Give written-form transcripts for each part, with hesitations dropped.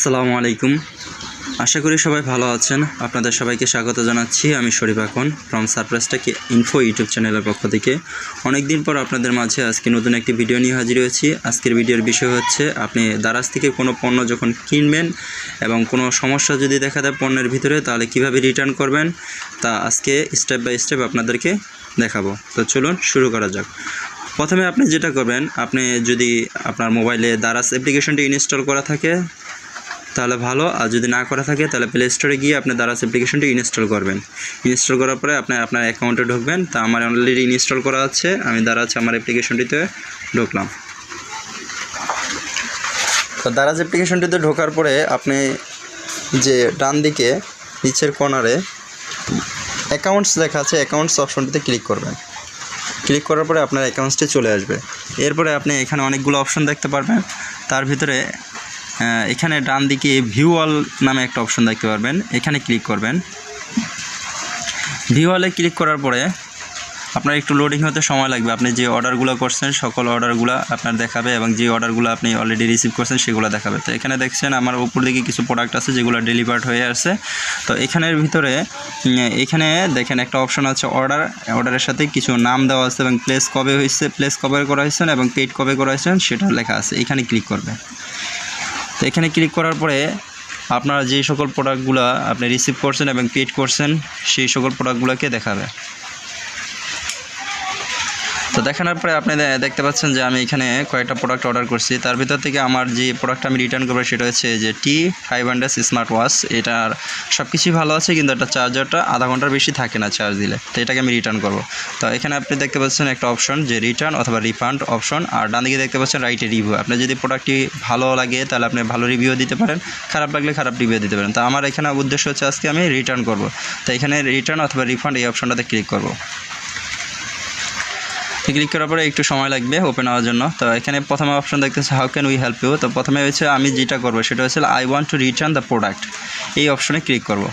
আসসালামু আলাইকুম। আশা করি সবাই ভালো আছেন। আপনাদের সবাইকে স্বাগত জানাচ্ছি। আমি শরীফ এখন ফ্রম সারপ্রাইজটেক ইনফো ইউটিউব চ্যানেলের পক্ষ থেকে অনেক দিন পর আপনাদের মাঝে আজকে নতুন একটি ভিডিও নিয়ে হাজির হয়েছি। আজকের ভিডিওর বিষয় হচ্ছে আপনি দারাজ থেকে কোনো পণ্য যখন কিনবেন এবং কোনো সমস্যা যদি দেখা দেয় পণ্যের ভিতরে, তাহলে কিভাবে রিটার্ন করবেন তা আজকে স্টেপ বাই স্টেপ আপনাদেরকে দেখাবো। তো চলুন শুরু করা যাক। প্রথমে আপনি যেটা করবেন, আপনি যদি আপনার মোবাইলে দারাজ অ্যাপ্লিকেশনটি ইনস্টল করা থাকে তাহলে ভালো, আর যদি না করা থাকে তাহলে প্লে স্টোরে গিয়ে আপনি দারাজ অ্যাপ্লিকেশনটি ইনস্টল করবেন। ইনস্টল করার পরে আপনি আপনার অ্যাকাউন্টে ঢুকবেন। তা আমার অলরেডি ইনস্টল করা আছে, আমি দারাজ আমার অ্যাপ্লিকেশনটিতে ঢুকলাম। তো দারাজ অ্যাপ্লিকেশনটিতে ঢোকার পরে আপনি যে ডান দিকে নিচের কর্নারে অ্যাকাউন্টস লেখা আছে, অ্যাকাউন্টস অপশনটিতে ক্লিক করবেন। ক্লিক করার পরে আপনার অ্যাকাউন্টসটি চলে আসবে। এরপরে আপনি এখানে অনেকগুলো অপশন দেখতে পারবেন। তার ভিতরে এখানে ডান দিকে ভিউ অল নামে একটা অপশন দেখতে পারবেন, এখানে ক্লিক করবেন। ভিউ অলে ক্লিক করার পরে আপনার একটু লোডিং হতে সময় লাগবে। আপনি যে অর্ডারগুলো করছেন সকল অর্ডারগুলো আপনার দেখাবে এবং যে অর্ডারগুলো আপনি অলরেডি রিসিভ করছেন সেগুলো দেখাবে। তো এখানে দেখছেন আমার উপর দিকে কিছু প্রোডাক্ট আছে যেগুলো ডেলিভার্ড হয়ে আসছে। তো এখানের ভিতরে এখানে দেখেন একটা অপশন আছে অর্ডারের সাথে কিছু নাম দেওয়া আছে এবং প্লেস কবে হয়েছে, প্লেস কবে করা হয়েছে এবং পেড কবে করা হয়েছে সেটা লেখা আছে। এখানে ক্লিক করবে। তো এখানে ক্লিক করার পরে আপনারা যে সকল প্রোডাক্টগুলো আপনি রিসিভ করছেন এবং পেড করছেন সেই সকল প্রোডাক্টগুলোকে দেখাবে। তো দেখানোর পরে আপনি দেখতে পাচ্ছেন যে আমি এখানে কয়েকটা প্রোডাক্ট অর্ডার করছি। তার ভিতর থেকে আমার যে প্রোডাক্টটা আমি রিটার্ন করবো সেটা হচ্ছে যে T500 স্মার্ট ওয়াচ। এটার সব কিছুই ভালো আছে, কিন্তু একটা চার্জারটা আধা ঘন্টার বেশি থাকে না চার্জ দিলে। তো এটাকে আমি রিটার্ন করব। তো এখানে আপনি দেখতে পাচ্ছেন একটা অপশন যে রিটার্ন অথবা রিফান্ড অপশন, আর ডান দিকে দেখতে পাচ্ছেন রাইট এ রিভিউ। আপনি যদি প্রোডাক্টটি ভালো লাগে তাহলে আপনি ভালো রিভিউ দিতে পারেন, খারাপ লাগলে খারাপ রিভিউ দিতে পারেন। তো আমার এখানে উদ্দেশ্য হচ্ছে আজকে আমি রিটার্ন করব। তো এখানে রিটার্ন অথবা রিফান্ড এই অপশনটাতে ক্লিক করব। ক্লিক করার পরে একটু সময় লাগবে ওপেন হওয়ার জন্য। তো এখানে প্রথমে অপশন দেখতেছে how can we help you. তো প্রথমে হচ্ছে আমি যেটা করবো সেটা হচ্ছে I want to return the product, এই অপশনে ক্লিক করব।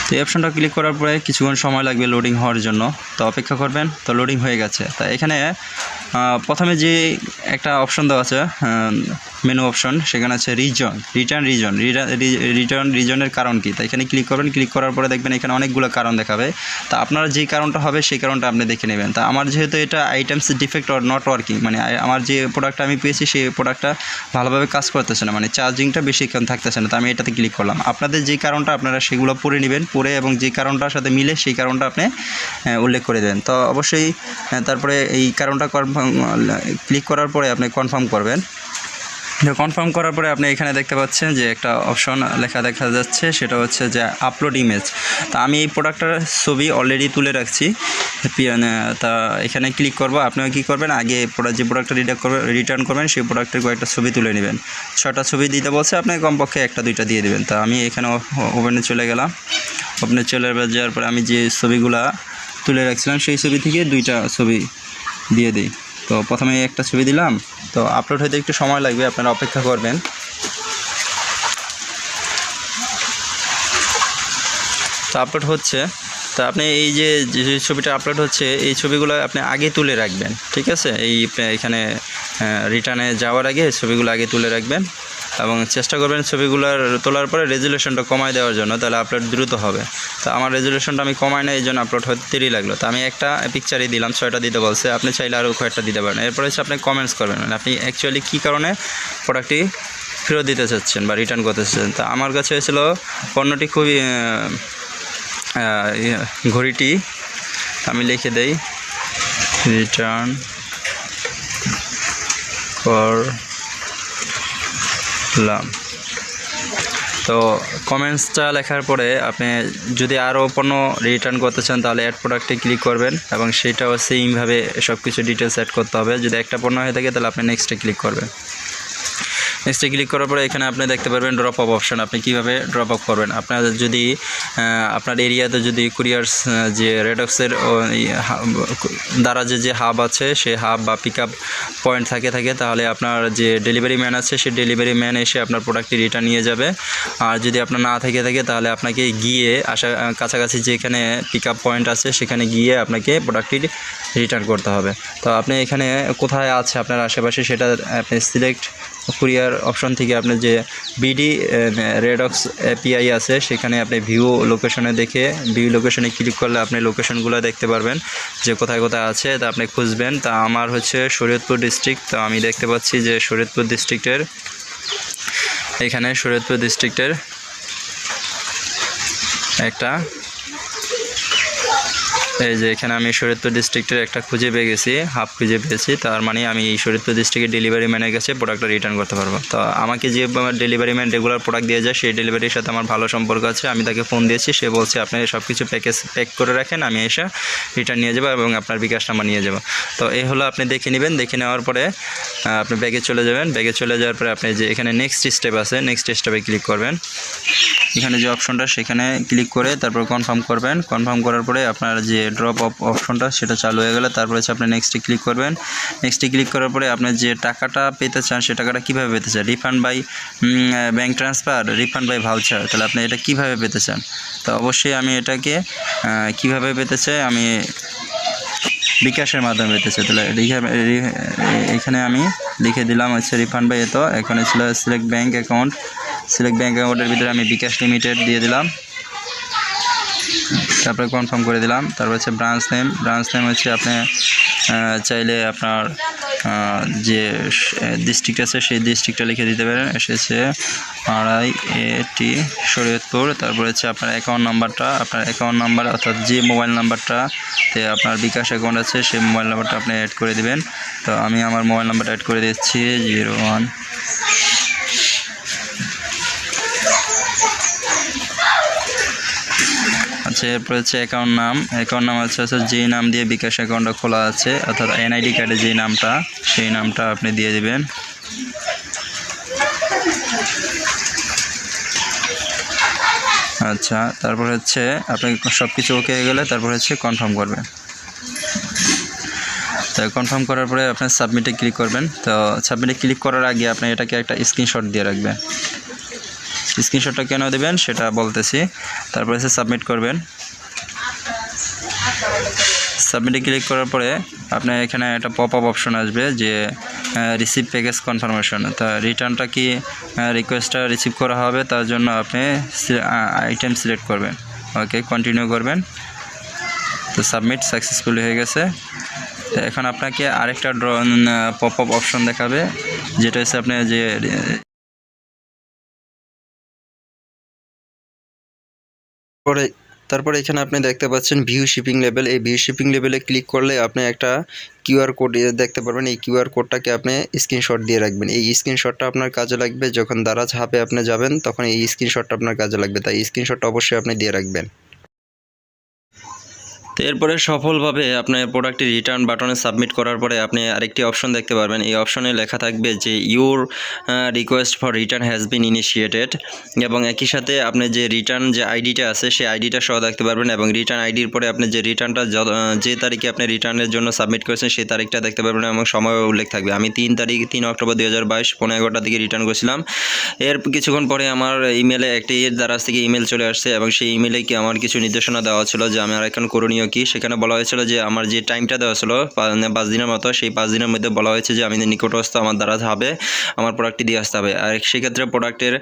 তো এই অপশনটা ক্লিক করার পরে কিছুক্ষণ সময় লাগবে লোডিং হওয়ার জন্য, তো অপেক্ষা করবেন। তো লোডিং হয়ে গেছে। তো এখানে প্রথমে যে একটা অপশন দেওয়া আছে মেনু অপশন, সেখানে আছে রিটার্ন রিজনের কারণ কি। তো এখানে ক্লিক করবেন। ক্লিক করার পরে দেখবেন এখানে অনেকগুলো কারণ দেখাবে। তা আপনারা যেই কারণটা হবে সেই কারণটা আপনি দেখে নেবেন। তা আমার যেহেতু এটা items defect or not working, মানে আমার যে প্রোডাক্টটা আমি পেয়েছি সেই প্রোডাক্টটা ভালোভাবে কাজ করতেছে না, মানে চার্জিংটা বেশিক্ষণ থাকতেছে না। তো আমি এটাতে ক্লিক করলাম। আপনাদের যেই কারণটা আপনারা সেগুলো পড়ে নেবেন, পড়ে এবং যে কারণটার সাথে মিলে সেই কারণটা আপনি উল্লেখ করে দেবেন। তো অবশ্যই তারপরে এই কারণটা ক্লিক করার পরে আপনি কনফার্ম করবেন। কনফার্ম করার পরে আপনি এখানে দেখতে পাচ্ছেন যে একটা অপশন দেখা যাচ্ছে, সেটা হচ্ছে যে আপলোড ইমেজ। তা আমি এই প্রোডাক্টটার ছবি অলরেডি তুলে রাখছি। তা এখানে ক্লিক করব। আপনিও কী করবেন, আগে যে প্রোডাক্টটা রিটার্ন করবেন সেই প্রোডাক্টের কয়েকটা ছবি তুলে নেবেন। 6টা ছবি দিতে বলছে, আপনি কমপক্ষে 1-2টা দিয়ে দেবেন। তা আমি এখানে ওপেনে চলে গেলাম। ওপেনে চলে যাওয়ার পরে আমি যে ছবিগুলা তুলে রাখছিলাম সেই ছবি থেকে 2টা ছবি দিয়ে দিই। তো প্রথমে একটা ছবি দিলাম। তো আপলোড হতে একটু সময় লাগবে, আপনারা অপেক্ষা করবেন। তো আপলোড হচ্ছে। তো আপনি এই যে ছবিটা আপলোড হচ্ছে এই ছবিগুলো আপনি আগে তুলে রাখবেন, ঠিক আছে। এখানে রিটার্নে যাওয়ার আগে ছবিগুলো আগে তুলে রাখবেন এবং চেষ্টা করবেন ছবিগুলোর তোলার পরে রেজুলেশনটা কমায় দেওয়ার জন্য, তাহলে আপলোড দ্রুত হবে। তো আমার রেজুলেশনটা আমি কমাই না, এই জন্য আপলোড হতে দেরি লাগলো। তো আমি একটা পিকচারই দিলাম, 6টা দিতে বলছে, আপনি চাইলে আরও কয়েকটা দিতে পারেন। এরপরে হচ্ছে আপনি কমেন্টস করবেন, মানে আপনি অ্যাকচুয়ালি কী কারণে প্রোডাক্টটি ফেরত দিতে চাচ্ছেন বা রিটার্ন করতে চাচ্ছেন। তো আমার কাছে হয়েছিল পণ্যটি খুবই ঘড়িটি, আমি লিখে দেই রিটার্ন করলাম। তো কমেন্টসটা লেখার পরে আপনি যদি আরও পণ্য রিটার্ন করতে চান তাহলে অ্যাড প্রোডাক্টে ক্লিক করবেন এবং সেটাও সেইমভাবে সব কিছু ডিটেলস অ্যাড করতে হবে। যদি একটা পণ্য হয়ে থাকে তাহলে আপনি নেক্সটে ক্লিক করবেন। নেক্সটে ক্লিক করার পরে এখানে আপনি দেখতে পারবেন ড্রপ অফ অপশন। আপনি কীভাবে ড্রপ অফ করবেন, আপনার যদি আপনার এরিয়াতে যদি কুরিয়ার্স যে রেডক্সের দারাজে যে হাব আছে সেই হাব বা পিক আপ পয়েন্ট থাকে তাহলে আপনার যে ডেলিভারি ম্যান আছে সেই ডেলিভারি ম্যান এসে আপনার প্রোডাক্টটি রিটার্ন নিয়ে যাবে। আর যদি আপনার না থাকে তাহলে আপনাকে গিয়ে কাছাকাছি যেখানে পিক আপ পয়েন্ট আছে সেখানে গিয়ে আপনাকে প্রোডাক্টটি রিটার্ন করতে হবে। তো আপনি এখানে কোথায় আছে আপনার আশেপাশে সেটা আপনি সিলেক্ট কুরিয়ার অপশন থেকে আপনি যে বিডি রেডক্স এপিআই আছে সেখানে আপনি ভিউ লোকেশনে দেখে ভিউ লোকেশনে ক্লিক করলে আপনি লোকেশনগুলো দেখতে পারবেন যে কোথায় কোথায় আছে, তা আপনি খুঁজবেন। তা আমার হচ্ছে শরীয়তপুর ডিস্ট্রিক্ট, তো আমি দেখতে পাচ্ছি যে শরীয়তপুর ডিস্ট্রিক্টের এখানে শরীয়তপুর ডিস্ট্রিক্টের একটা এই যে এখানে আমি শরীয়তপুর ডিস্ট্রিক্টের একটা খুঁজে পেয়ে গেছি, হাফ খুঁজে পেয়েছি। তার মানে আমি এই শরীয়তপুর ডিস্ট্রিক্টের ডেলিভারি ম্যানের কাছে প্রোডাক্টটা রিটার্ন করতে পারবো। তো আমাকে যে ডেলিভারি ম্যান রেগুলার প্রোডাক্ট দিয়ে যায় সেই ডেলিভারির সাথে আমার ভালো সম্পর্ক আছে। আমি তাকে ফোন দিয়েছি, সে বলছে আপনি সব কিছু প্যাক করে রাখেন, আমি এসে রিটার্ন নিয়ে যাবো এবং আপনার বিকাশ নাম্বার নিয়ে যাব। তো এই হলো, আপনি দেখে নেবেন। দেখে নেওয়ার পরে আপনি ব্যাগে চলে যাবেন। ব্যাগে চলে যাওয়ার পরে আপনি যে এখানে নেক্সট স্টেপ আছে, নেক্সট স্টেপে ক্লিক করবেন। এখানে যে অপশনটা সেখানে ক্লিক করে তারপর কনফার্ম করবেন। কনফার্ম করার পরে আপনার যে ড্রপ অপশনটা সেটা চালু হয়ে গেলে তারপরে আপনি নেক্সটে ক্লিক করবেন। নেক্সটে ক্লিক করার পরে আপনি যে টাকাটা পেতে চান সে টাকাটা কীভাবে পেতে চান, refund by bank transfer, refund by voucher, তাহলে আপনি এটা কীভাবে পেতে চান। তো অবশ্যই আমি এটাকে কীভাবে পেতে চাই, আমি বিকাশের মাধ্যমে পেতে চাই। তাহলে এখানে আমি লিখে দিলাম হচ্ছে রিফান্ড বাই এত, এখানে ছিল select bank account, select bank অ্যাকাউন্টের ভিতরে আমি বিকাশ লিমিটেড দিয়ে দিলাম, তারপরে কনফার্ম করে দিলাম। তারপর হচ্ছে ব্রাঞ্চ নেম হচ্ছে আপনি চাইলে আপনার যে ডিস্ট্রিক্ট আছে সেই ডিস্ট্রিক্টটা লিখে দিতে পারেন। এসেছে RIAT শরীয়তপুর। তারপর হচ্ছে আপনার অ্যাকাউন্ট নাম্বারটা, আপনার অ্যাকাউন্ট নাম্বার অর্থাৎ যে মোবাইল নাম্বারটাতে আপনার বিকাশ অ্যাকাউন্ট আছে সেই মোবাইল নাম্বারটা আপনি অ্যাড করে দিবেন। তো আমি আমার মোবাইল নাম্বারটা অ্যাড করে দিচ্ছি 01। আচ্ছা, এরপর হচ্ছে অ্যাকাউন্ট নাম হচ্ছে যেই নাম দিয়ে বিকাশ অ্যাকাউন্টটা খোলা আছে অর্থাৎ NID কার্ডে যেই নামটা সেই নামটা আপনি দিয়ে দিবেন। আচ্ছা, তারপর হচ্ছে আপনি সব কিছু ওকে হয়ে গেলে তারপর হচ্ছে কনফার্ম করবেন। তো কনফার্ম করার পরে আপনার সাবমিটে ক্লিক করবেন। তো সাবমিটে ক্লিক করার আগে আপনি এটাকে একটা স্ক্রিনশট দিয়ে রাখবেন। স্ক্রিনশটটা কেন দেবেন সেটা বলতেছি। তারপরে হচ্ছে সাবমিট করবেন। সাবমিটে ক্লিক করার পরে আপনার এখানে একটা পপ আপ অপশন আসবে যে রিসিভ প্যাকেজ কনফার্মেশন। তা রিটার্নটা কি রিকোয়েস্টটা রিসিভ করা হবে তার জন্য আপনি আইটেম সিলেক্ট করবেন, ওকে কন্টিনিউ করবেন। তো সাবমিট সাকসেসফুলি হয়ে গেছে। তো এখন আপনাকে আরেকটা পপ আপ অপশন দেখাবে যেটা হচ্ছে আপনি যে তারপরে এখানে আপনি দেখতে পাচ্ছেন ভিউ শিপিং লেভেল। এই ভিউ শিপিং লেভেলে ক্লিক করলে আপনি একটা QR কোড দেখতে পারবেন। এই QR কোডটাকে আপনি স্ক্রিনশট দিয়ে রাখবেন। এই স্ক্রিনশটটা আপনার কাজে লাগবে যখন দারাজ হাবে আপনি যাবেন, তখন এই স্ক্রিনশটটা আপনার কাজে লাগবে, তাই স্ক্রিনশটটা অবশ্যই আপনি দিয়ে রাখবেন। তো এরপরে সফলভাবে আপনার প্রোডাক্টটি রিটার্ন বাটনে সাবমিট করার পরে আপনি আরেকটি অপশন দেখতে পারবেন। এই অপশনে লেখা থাকবে যে your request for return has been initiated, এবং একই সাথে আপনি যে রিটার্ন যে আইডিটা আছে সেই আইডিটা সহ দেখতে পারবেন, এবং রিটার্ন আইডির পরে আপনি যে রিটার্নটা যে তারিখে আপনি রিটার্নের জন্য সাবমিট করেছেন সেই তারিখটা দেখতে পারবেন এবং সময় উল্লেখ থাকবে। আমি 3 অক্টোবর 2022 11:11টার দিকে রিটার্ন করেছিলাম। এর কিছুক্ষণ পরে আমার ইমেলে একটি দারাজ থেকে ইমেল চলে আসছে এবং সেই ইমেলে কি আমার কিছু নির্দেশনা দেওয়া ছিল যে আমার এখন করণীয় কি। সেখানে বলা হয়েছিল যে আমার যে টাইমটা দেওয়া ছিল 5 দিনের মতো, সেই 5 দিনের মধ্যে বলা হয়েছে যে আমি নিকটস্থ আমার দারাজ হবে আমার প্রোডাক্টটি দিয়ে আসতে হবে। আর সেক্ষেত্রে প্রোডাক্টের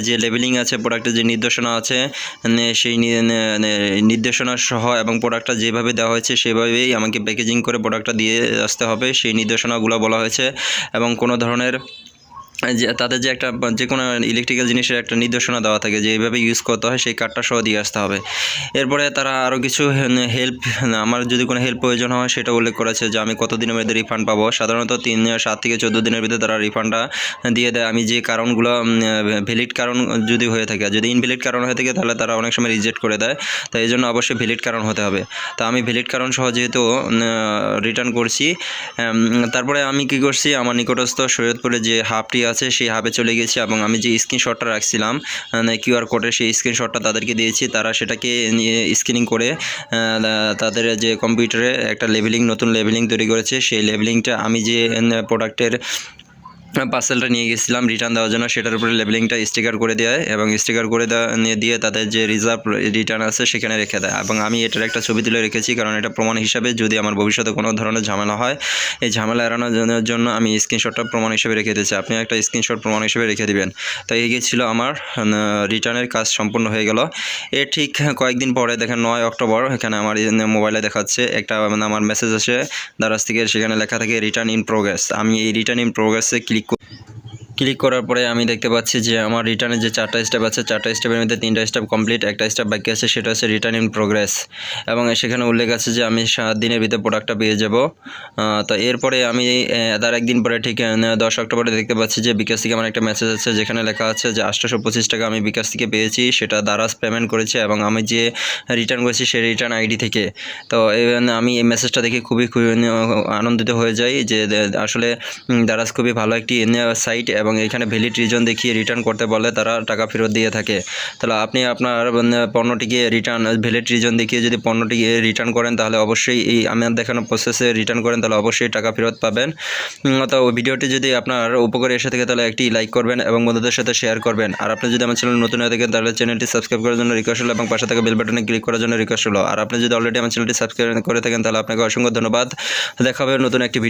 যে লেবেলিং আছে, প্রোডাক্টের যে নির্দেশনা আছে সেই নির্দেশনা সহ এবং প্রোডাক্টটা যেভাবে দেওয়া হয়েছে সেভাবেই আমাকে প্যাকেজিং করে প্রোডাক্টটা দিয়ে আসতে হবে, সেই নির্দেশনাগুলো বলা হয়েছে। এবং কোনো ধরনের যে তাদের যে একটা যে কোনো ইলেকট্রিক্যাল জিনিসের একটা নির্দেশনা দেওয়া থাকে যে এইভাবে ইউজ করতে হয়, সেই কার্ডটা সহ দিয়ে আসতে হবে। এরপরে তারা আরও কিছু হেল্প, আমার যদি কোনো হেল্প প্রয়োজন হয় সেটা উল্লেখ করেছে যে আমি কতদিনের মধ্যে রিফান্ড পাবো। সাধারণত 7 থেকে 14 দিনের ভিতরে তারা রিফান্ডটা দিয়ে দেয়। আমি যে কারণগুলো ভ্যালিড কারণ যদি হয়ে থাকে, যদি ইনভ্যালিড কারণ হয়ে থাকে তাহলে তারা অনেক সময় রিজেক্ট করে দেয়। তাই এই জন্য অবশ্যই ভ্যালিড কারণ হতে হবে। তা আমি ভ্যালিড কারণ সহ যেহেতু রিটার্ন করছি, তারপরে আমি কি করছি, আমার নিকটস্থ শরীয়তপুরে যে হাবটি আছে সেই হাবে চলে গেছি এবং আমি যে স্ক্রিনশটটা রাখছিলাম QR কোডের সেই স্ক্রিনশটটা তাদেরকে দিয়েছি। তারা সেটাকে স্ক্যানিং করে তাদের যে কম্পিউটারে একটা নতুন লেবেলিং তৈরি করেছে। সেই লেবেলিংটা আমি যে প্রোডাক্টের পার্সেলটা নিয়ে গেছিলাম রিটার্ন দেওয়ার জন্য, সেটার উপরে লেবেলিংটা স্টিকার করে দেয় এবং স্টিকার করে দিয়ে তাদের যে রিজার্ভ রিটার্ন আছে সেখানে রেখে দেয়। এবং আমি এটার একটা ছবি তুলে রেখেছি, কারণ এটা প্রমাণ হিসাবে যদি আমার ভবিষ্যতে কোনো ধরনের ঝামেলা হয়, এই ঝামেলা এড়ানোর জন্য আমি স্ক্রিনশটটা প্রমাণ হিসেবে রেখে দিয়েছি। আপনি একটা স্ক্রিনশট প্রমাণ হিসেবে রেখে দিবেন। তো এই ছিল আমার রিটার্নের কাজ সম্পূর্ণ হয়ে গেল। এর ঠিক কয়েকদিন পরে দেখেন 9 অক্টোবর এখানে আমার মোবাইলে দেখাচ্ছে একটা আমার মেসেজ আসে দারাজ থেকে, সেখানে লেখা থাকে রিটার্ন ইন প্রোগ্রেস। আমি এই রিটার্ন ইন প্রোগ্রেসে ক্লিক করার পরে আমি দেখতে পাচ্ছি যে আমার রিটার্নের যে 4টা স্টেপ আছে, 4টা স্টেপের মধ্যে 3টা স্টেপ কমপ্লিট, একটা স্টেপ বাকি আছে, সেটা হচ্ছে রিটার্ন ইন প্রোগ্রেস। এবং সেখানে উল্লেখ আছে যে আমি 7 দিনের ভিতরে প্রোডাক্টটা পেয়ে যাব। তো এরপরে আমি তার একদিন পরে ঠিক 10 অক্টোবরে দেখতে পাচ্ছি যে বিকাশ থেকে আমার একটা মেসেজ আছে, যেখানে লেখা আছে যে 825 টাকা আমি বিকাশ থেকে পেয়েছি, সেটা দারাজ পেমেন্ট করেছে এবং আমি যে রিটার্ন করেছি সেই রিটার্ন আইডি থেকে। তো আমি এই মেসেজটা দেখে খুবই আনন্দিত হয়ে যাই যে আসলে দারাজ খুবই ভালো একটি সাইট এবং এখানে ভ্যালিড রিজন দেখিয়ে রিটার্ন করতে বলে তারা টাকা ফেরত দিয়ে থাকে। তাহলে আপনি আপনার পণ্যটিকে ভ্যালিড রিজন দেখিয়ে যদি পণ্যটিকে রিটার্ন করেন, তাহলে অবশ্যই এই আমার দেখানো প্রসেসে রিটার্ন করেন, তাহলে অবশ্যই টাকা ফেরত পাবেন। তো ভিডিওটি যদি আপনার উপকারে এসে থাকে তাহলে একটি লাইক করবেন এবং বন্ধুদের সাথে শেয়ার করবেন। আর আপনি যদি আমার চ্যানেল নতুন হয়ে থাকেন তাহলে চ্যানেলটি সাবস্ক্রাইব করার জন্য রিকোয়েস্ট হলো এবং পাশে থাকা বেল বাটনে ক্লিক করার জন্য রিকোয়েস্ট হলো। আর আপনি যদি অলরেডি আমার চ্যানেলটি সাবস্ক্রাইব করে থাকেন তাহলে আপনাকে অসংখ্য ধন্যবাদ। দেখা হবে নতুন একটি